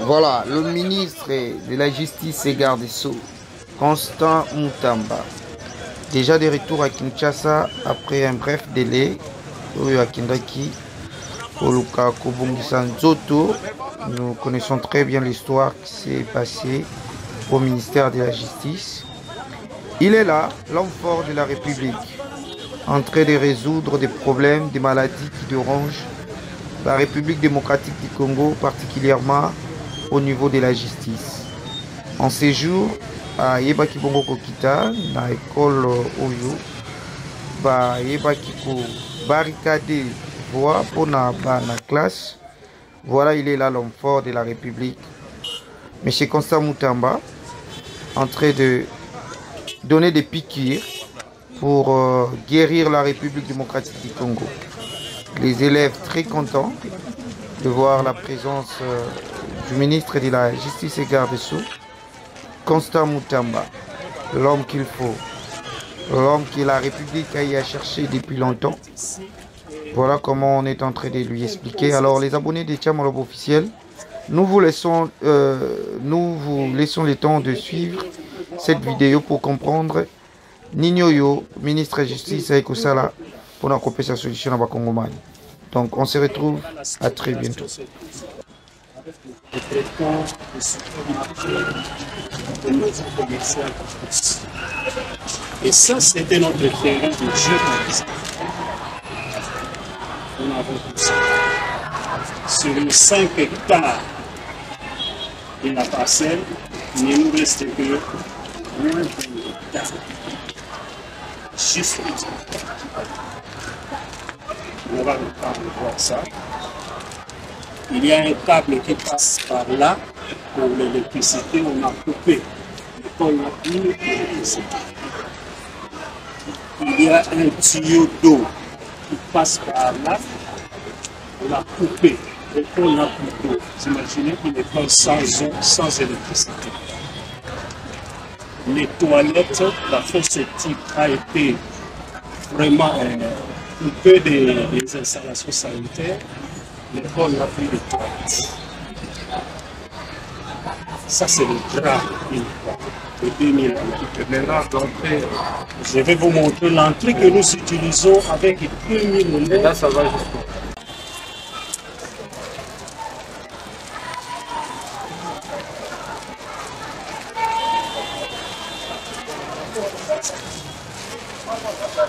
Voilà, le ministre de la Justice et garde des Sceaux, Constant Mutamba, déjà de retour à Kinshasa après un bref délai. Nous connaissons très bien l'histoire qui s'est passée au ministère de la Justice. Il est là, l'homme fort de la République, en train de résoudre des problèmes, des maladies qui dérangent la République démocratique du Congo, particulièrement au niveau de la justice. En séjour à Yebaki Bongo Kokita, dans l'école Oyo, Yebaki ko barricade voie pour na classe. Voilà, il est là l'homme fort de la République. Monsieur Constant Mutamba, en train de donner des piqûres pour guérir la République démocratique du Congo. Les élèves très contents de voir la présence du ministre de la Justice et garde des Sceaux, Constant Mutamba, l'homme qu'il faut, l'homme que la République a eu à chercher depuis longtemps. Voilà comment on est en train de lui expliquer. Alors les abonnés des Tchamolob officiels, nous vous laissons le temps de suivre cette vidéo pour comprendre Nignoyo, ministre de la Justice et Kosala, pour accompagner sa solution à Bakongomani. Donc on se retrouve à très bientôt. Et ça, c'était notre terrain de jeu. On a tout ça. Sur les 5 hectares de la parcelle, il ne nous reste que moins d'un hectare. Juste comme ça. On va voir ça. Il y a un câble qui passe par là pour l'électricité. On a coupé. On n'a plus d'électricité. Il y a un tuyau d'eau qui passe par là. On a coupé. Et on n'a plus d'eau. Vous imaginez qu'il n'est pas sans eau, sans électricité. Les toilettes, la fosse septique a été vraiment coupée des installations sanitaires. L'école n'a plus de toilettes. Ça, c'est le drame de 2000. Je vais vous montrer l'entrée que nous utilisons avec 2000 élèves. Là, ça va jusqu'au.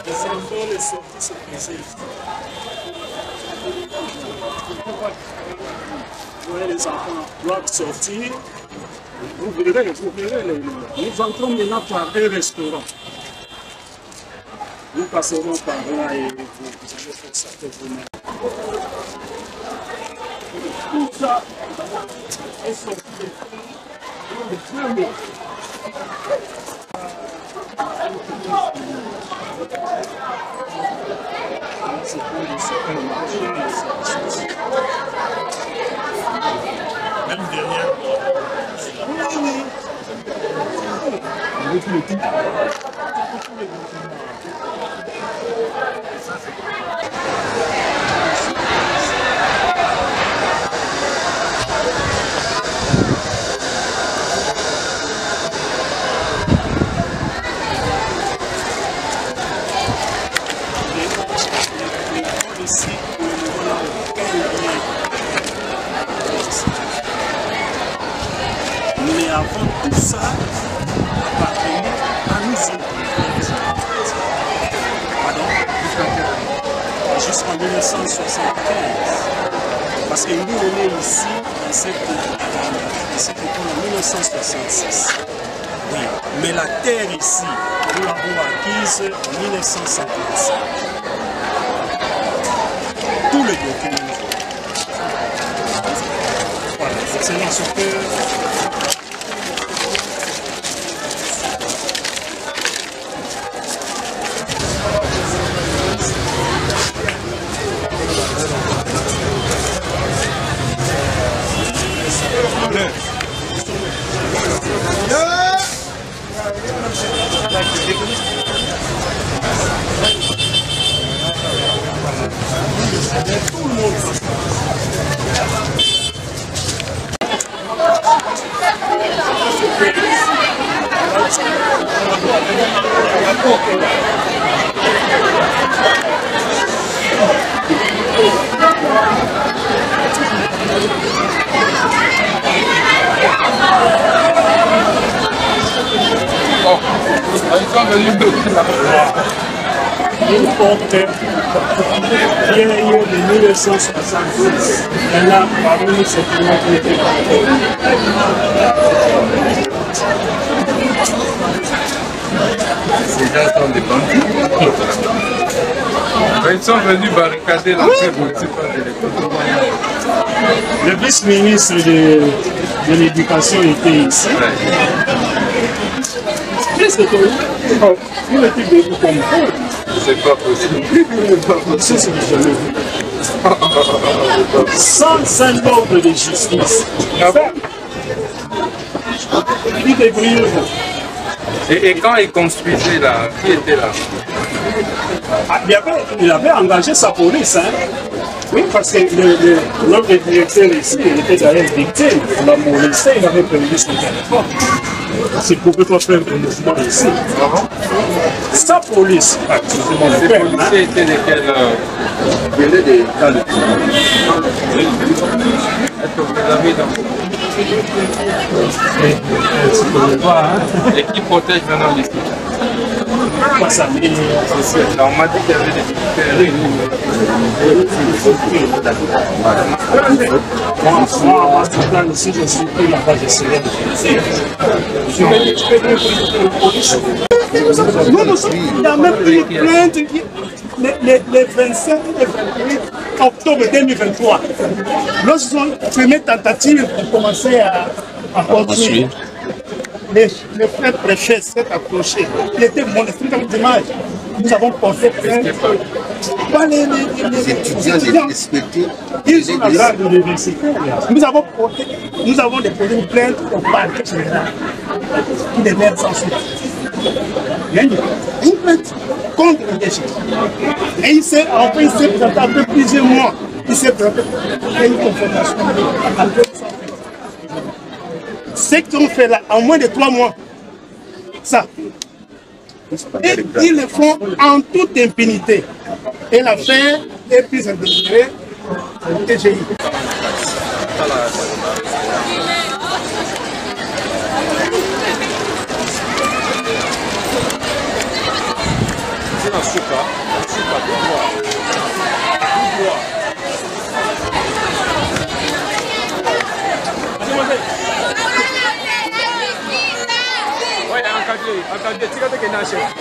Les enfants, les sorties se faisaient ici. Vous voyez, les enfants doivent sortir. Vous verrez, nous entrons maintenant par un restaurant. Nous passerons par là et vous allez faire ça pour vous-même. Tout ça est sorti de premier. C'est pour le supermarché. Même derrière. Oui. Avec le tout. Ici, mais avant tout ça, appartenait à nous autres. Pardon? Jusqu'en 1975. Parce que nous, on est ici, dans cette école en 1966. Oui. Mais la terre ici, nous l'avons acquise en 1955. Tous les documents. Voilà, c'est dans ce que... Tout le monde. Une porte vieille de 1966. Et là, parmi nous, c'est comment qui était Ces gens sont des bandits. Ils sont venus barricader l'entrée municipale de l'école. Le vice-ministre de l'éducation était ici. Qu'est-ce que tu as dit? Il était venu comprendre. C'est pas possible. Ça, c'est jamais vu. Sans un ordre de justice. Il était brillant. Et quand il construisait là, qui était là? Ah, il avait engagé sa police. Hein? Oui, parce que notre directeur ici, il était d'ailleurs victime. On l'a molesté, il avait perdu son téléphone. Il ne pouvait pas faire de mouvement ici. Sa police, excusez-moi le terme. Les policiers étaient de quelle Il venait des cas de est-ce que vous les avez dans et qui protège maintenant les pas ça, mais on m'a dit qu'il y avait des difficultés. moi, ici, je suis pris là-bas, je serai il y a même une plainte les 27 et 28 octobre 2023. Lorsqu'ils ont fait une tentative pour commencer à construire, les frères préfets s'est approché. Il était molesté comme d'image. Nous avons porté plainte. Les étudiants respectés. Ils sont la garde de l'université. Nous avons déposé une plainte au parquet général qui devait être sans suite. Il y a une plainte contre le DG. Et il s'est présenté après plusieurs mois. Il s'est présenté à une confrontation. Ce qu'ils ont fait là, en moins de 3 mois, ça. Et ils le font en toute impunité. Et l'affaire est prise en délibéré au TGI. Encadré, tira daqui na chefe.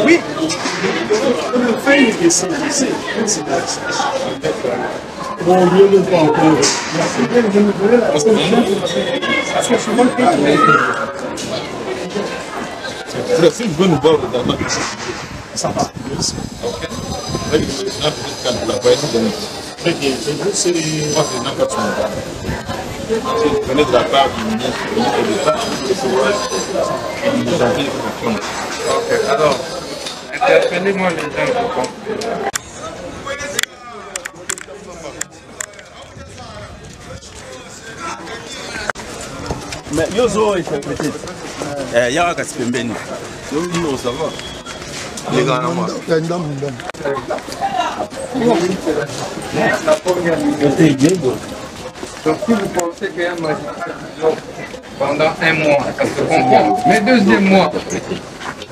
Oui, on a fait une question ici. Si vous pouvez nous voir ça va. Ok. Très bien. C'est venez de la part du ministre de l'État. Ok, alors, interpellez-moi les gens pour comprendre. Mais Yozo est interprété. Il y a un cas de pembeni. Yozo, ça va. Les gars, non, moi. La première minute. Donc si vous pensez qu'il y a un magistrat pendant un mois, ça se comprend. Mais deuxième mois,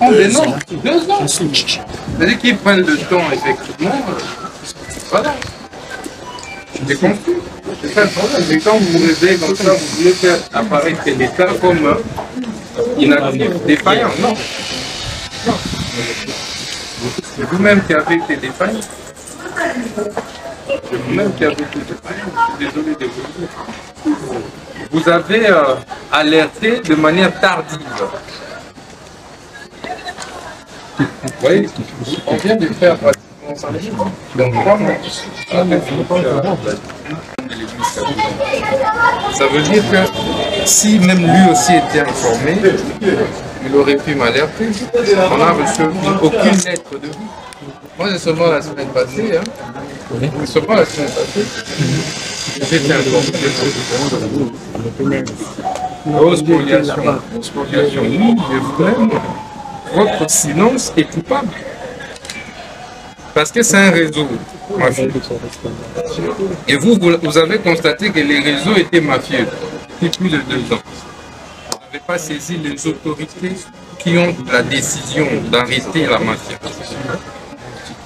on dénonce 2 ans. C'est-à-dire qu'ils prennent le temps, effectivement. Voilà. J'ai compris. C'est ça le problème. C'est quand vous vous réveillez comme ça, vous voulez faire apparaître l'État comme inactif, défaillant. Non. Non. C'est vous-même qui avez été défaillant. C'est vous-même qui avez été défaillant. Je suis désolé de vous dire. Vous avez alerté de manière tardive. Vous voyez, on vient de faire pratiquement 5 jours. Donc 3 mois. Ça veut dire que si même lui aussi était informé, il aurait pu m'alerter. On n'a reçu aucune lettre de vous. Moi, c'est seulement la semaine passée. C'est seulement la semaine passée. J'ai été informé. Spoliation, oui, mais vous-même, votre silence est coupable. Parce que c'est un réseau mafieux. Et vous avez constaté que les réseaux étaient mafieux depuis plus de 2 ans. Vous n'avez pas saisi les autorités qui ont la décision d'arrêter la mafia.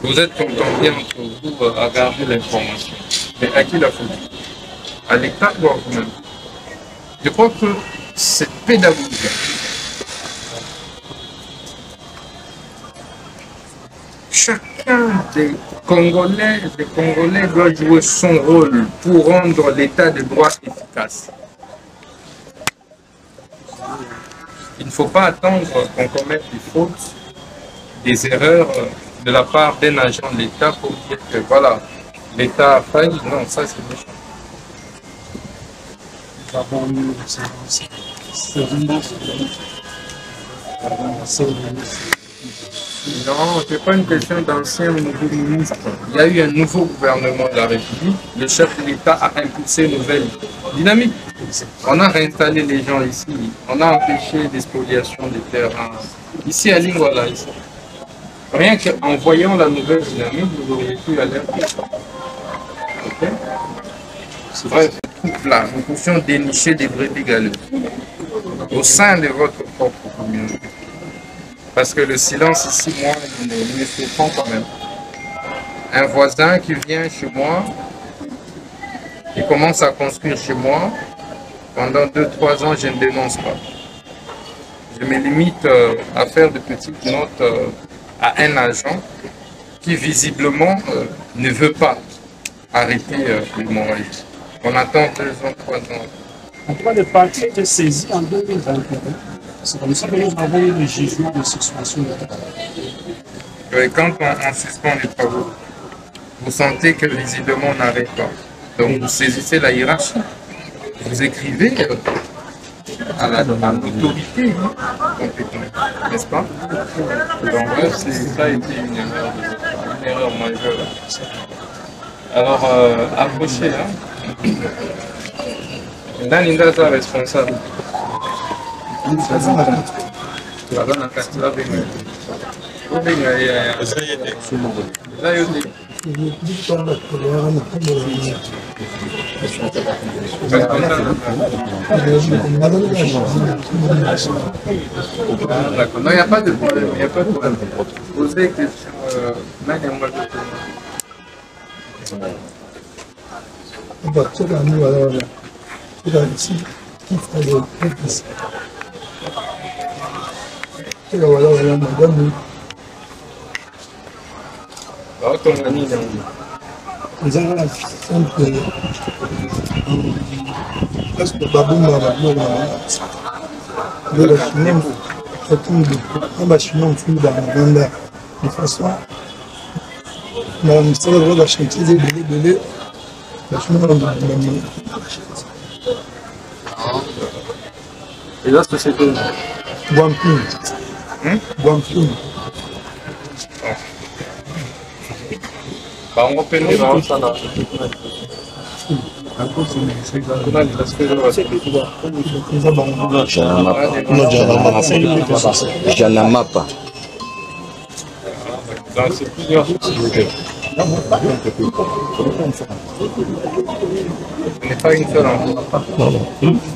Vous êtes contentés entre vous à garder l'information. Mais à qui la faute? À l'État ou à vous-même? Je crois que cette pédagogie, chacun des Congolais doit jouer son rôle pour rendre l'état de droit efficace. Il ne faut pas attendre qu'on commette des fautes, des erreurs de la part d'un agent de l'État pour dire que voilà, l'État a failli. Non, ça c'est méchant. Non, ce n'est pas une question d'ancien ou nouveau ministre. Il y a eu un nouveau gouvernement de la République. Le chef de l'État a impulsé une nouvelle dynamique. On a réinstallé les gens ici. On a empêché des spoliations des terrains. Ici à Lingwala, ici. Rien qu'en voyant la nouvelle dynamique, vous auriez pu alerter. Okay? Bref, là, nous pouvions dénicher des brebis galeuses au sein de votre propre communauté. Parce que le silence ici, moi, il me surprend quand même. Un voisin qui vient chez moi, qui commence à construire chez moi, pendant 2-3 ans, je ne dénonce pas. Je me limite à faire de petites notes à un agent qui visiblement ne veut pas arrêter l'hémorragie. On attend 2 ans, 3 ans. En tout cas, le parti était saisi en 2021. C'est comme ça que nous avons eu le jugement de suspension de travail. Quand on suspend les travaux, vous sentez que visiblement on n'arrête pas. Donc vous saisissez la hiérarchie. Vous écrivez à l'autorité compétente, n'est-ce pas? Donc bref, ça a été une erreur majeure. Alors, approchez, hein? Nani Ndaza responsable. D'accord, non, il n'y a pas de problème, il n'y a pas de problème. Posez des questions, eza kaka simple place babomba babiloko na nde bachinois na bachinois mfulu bamavanda de façon na misala kaka bachantier eza ebele bachinois babomami. Et là, c'est tout. Guampin. Guampin. On reprend les marques, ça là. Janamapa. C'est plusieurs possibilités. Ce n'est pas une seule en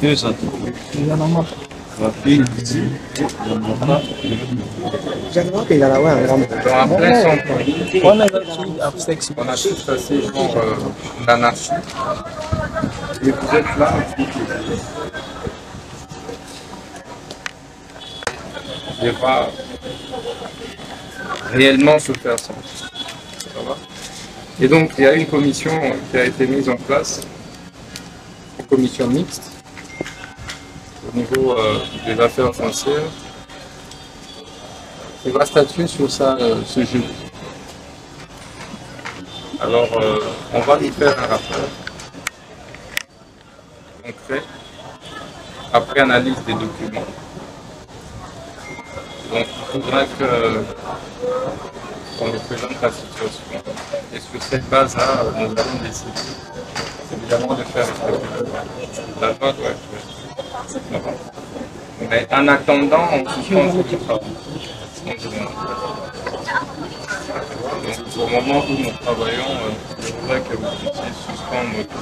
deux ans. On a tout passé genre l'anarchie. Et vous êtes là. Il va réellement se faire ça. Ça va? Et donc il y a une commission qui a été mise en place, une commission mixte au niveau des affaires foncières. Il va statuer sur ça ce jeudi. Alors on va lui faire un rapport concret après analyse des documents. Donc il faudra qu'on nous présente la situation. Et sur cette base-là, nous allons décider évidemment de faire la loi doit être. Mais en attendant, on suspend le travail. Donc au moment où nous travaillons, je voudrais que vous puissiez suspendre notre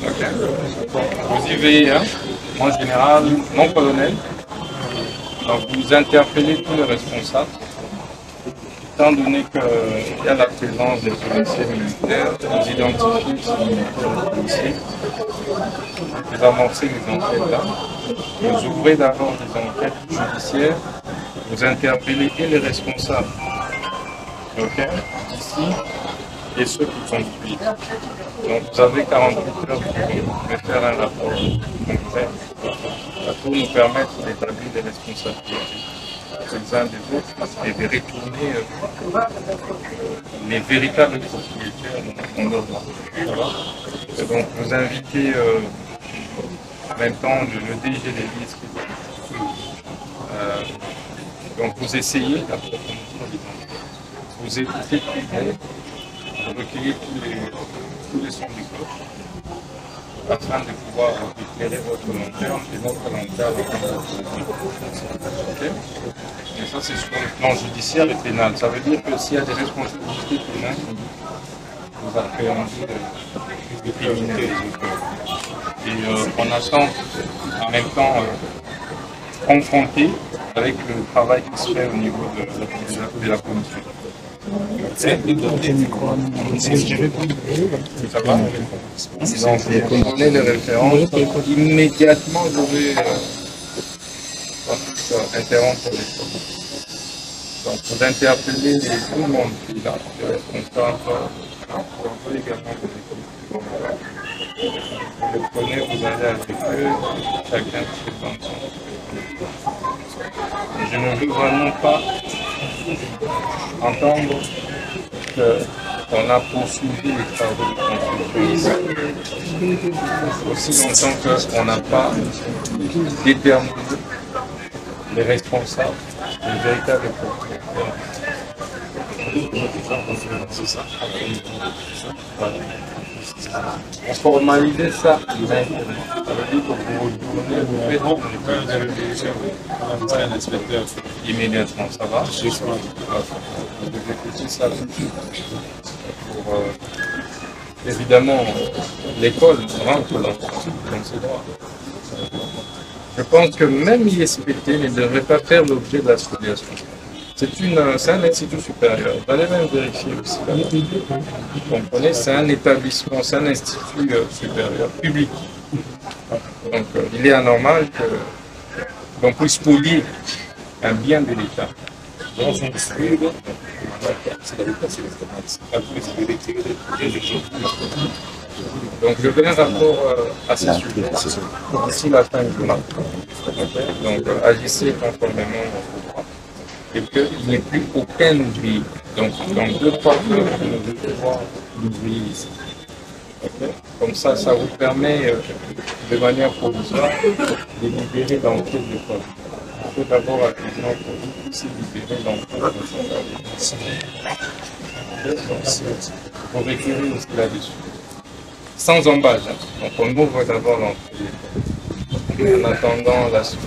okay. Vous y veillez, hein? En général, mon colonel. Donc vous interpellez tous les responsables. Étant donné qu'il y a la présence des policiers militaires, vous identifiez ces militaires policiers, vous avancez les enquêtes là, vous ouvrez d'abord des enquêtes judiciaires, vous interpellez les responsables, okay, ici et ceux qui sont suivis. Donc vous avez 48 heures pour faire un rapport concret pour nous permettre d'établir des responsabilités les uns des autres et de retourner les véritables propriétaires dans leur droit. Et donc vous invitez en même temps le DG des listes. Donc vous essayez d'approfondir les enquêtes. Vous écoutez tout le monde, vous recueillez tous les sons du cloche afin de pouvoir éclairer votre lanterne et votre lanterne. Okay. Et ça, c'est sur le plan judiciaire et pénal. Ça veut dire que s'il y a des responsabilités pénales, vous appréhendez d'éliminer les auteurs. Et on attend en même temps confronté avec le travail qui se fait au niveau de la commission. Ça va? Donc, on connaît les références. Immédiatement, je vais interrompre les choses. Donc, vous interpellez tout le monde qui est là, les responsables, on peut également vous les prenez, vous allez avec eux, chacun se présente. Je ne veux vraiment pas entendre qu'on a poursuivi les travaux de construction ici, aussi longtemps qu'on n'a pas déterminé les responsables, les véritables propriétaires. C'est ça. Voilà. On formalisait ça maintenant. Ça veut dire que vous retournez, vous faites l'inspecteur immédiatement, ça va? Vous exécutez ça pour évidemment l'école rentre dans ses droits. Je pense que même l'ISPT ne devrait pas faire l'objet de la spoliation. C'est un institut supérieur. Vous allez même vérifier aussi là. Vous comprenez, c'est un établissement, c'est un institut supérieur, public. Donc il est anormal qu'on puisse spolier un bien de l'État. c'est d'aller passer les tomates. Après, c'est de retirer les objectifs. Donc, je veux un rapport à ce sujet d'ici la fin du mois. Donc, agissez conformément au droit. Et qu'il n'y ait plus aucun oubli. Donc, dans 2-3 heures, nous devons voir l'oubli ici. Okay. Comme ça vous permet de manière provisoire de libérer l'entrée de l'école. Il faut d'abord activement pour vous puissiez libérer l'entrée de l'école. Pour retirer aussi là-dessus. Sans embâche. Hein. Donc on ouvre d'abord l'entrée de l'école. En attendant la suite.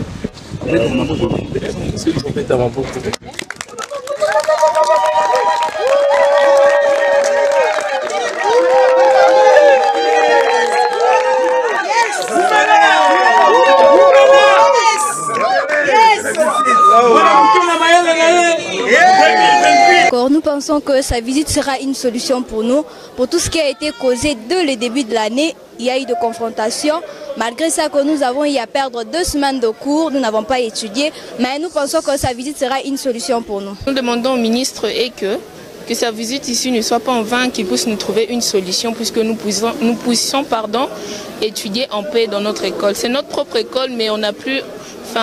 Nous pensons que sa visite sera une solution pour nous, pour tout ce qui a été causé dès le début de l'année. Il y a eu de confrontations. Malgré ça que nous avons eu à perdre 2 semaines de cours, nous n'avons pas étudié, mais nous pensons que sa visite sera une solution pour nous. Nous demandons au ministre que sa visite ici ne soit pas en vain, qu'il puisse nous trouver une solution, puisque nous puissions étudier en paix dans notre école. C'est notre propre école, mais on n'a plus,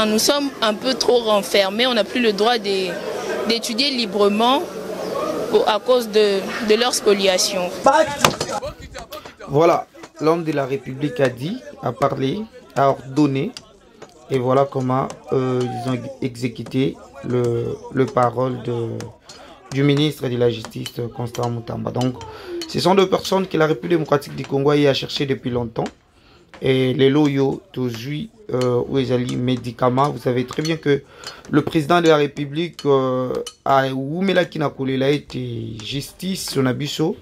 nous sommes un peu trop renfermés, on n'a plus le droit d'étudier librement à cause de leur spoliation. Voilà, l'homme de la République a dit, a parlé, a ordonné, et voilà comment ils ont exécuté le parole du ministre de la Justice, Constant Mutamba. Donc, ce sont 2 personnes que la République démocratique du Congo a cherché depuis longtemps. Et les loyaux, toujours, où ils allaient médicaments. Vous savez très bien que le président de la République a oumela kinakolela été justice son abisso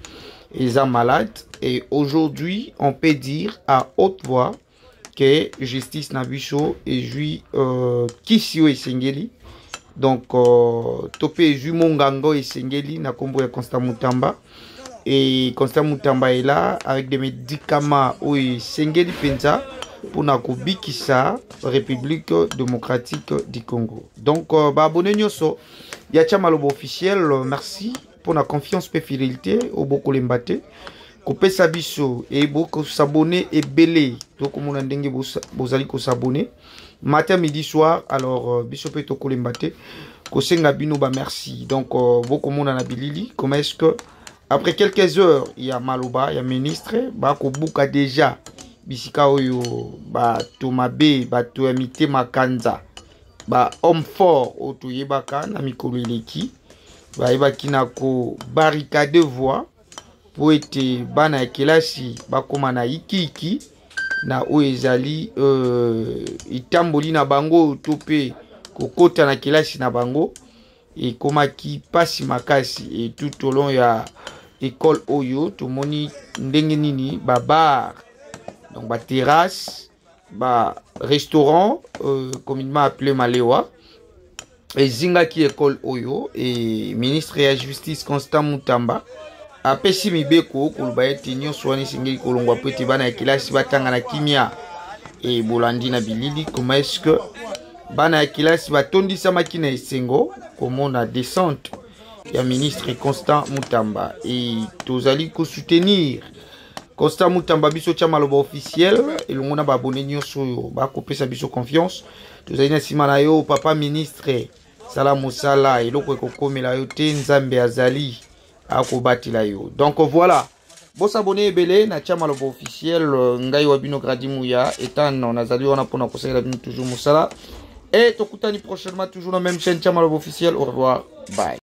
et est malade. Et aujourd'hui, on peut dire à haute voix que justice nabisso et jui kisio et sengeli. Donc, topé ju mongango et sengeli na kombo ya Constant Mutamba. Et Constant Mutamba est là avec des médicaments où sengeli penza pour nakobikisa République démocratique du Congo. Donc, abonnez nyoso yacha malobo officiel. Merci pour la confiance et fidélité au boko lembate. Kopé sabiso et boko s'abonner et belé. Donc, mon ndenge bozali ko s'abonner matin, midi, soir. Alors, biso pe toko lembate. Kosenga bino ba merci. Donc, boko mon anabilili. Comment est-ce que après quelques heures, il y a Maloba, il y a ministre, bako buka déjà bisika oyo ba tomabe ba toamite makanza ba homme fort otoyebaka na mikolo eleki ba ebaki na ko barricade voie pour ete bana ya kelasi bakoma na iki na oyo ezali itamboli na bango to pe kokota na kelasi na bango ekomaki pasi makasi et tout au long ya école oyo tomoni ndenge nini ba bar donc ba terrasse ba restaurant communément appelé Malewa et zingaki école oyo et ministre ya justice Constant Mutamba apesi mibeko koloba ete nyonso wana esengeli kolongwa po ete bana ya kelasi batanga na kimia et bolandi na bilili. Comment est-ce que bana ya kelasi batondisamaki na esengo komona descente ya ministre Constant Mutamba et tozali ko soutenir Constant Mutamba biso tia maloba officiel elongo na ba abonné nyonso ba kopesa biso confiance. Tozali na sima na yo papa ministre sala mosala eloko ekokomela yo te nzambe azali akobatila yo. Donc voilà, bon s'abonner ebele na tia maloba officiel ngai wa bino Gradimuya etant nazali wana pona kosala bino toujours mosala et tokutani prochainement toujours dans la même chaîne tia maloba officiel. Au revoir, bye.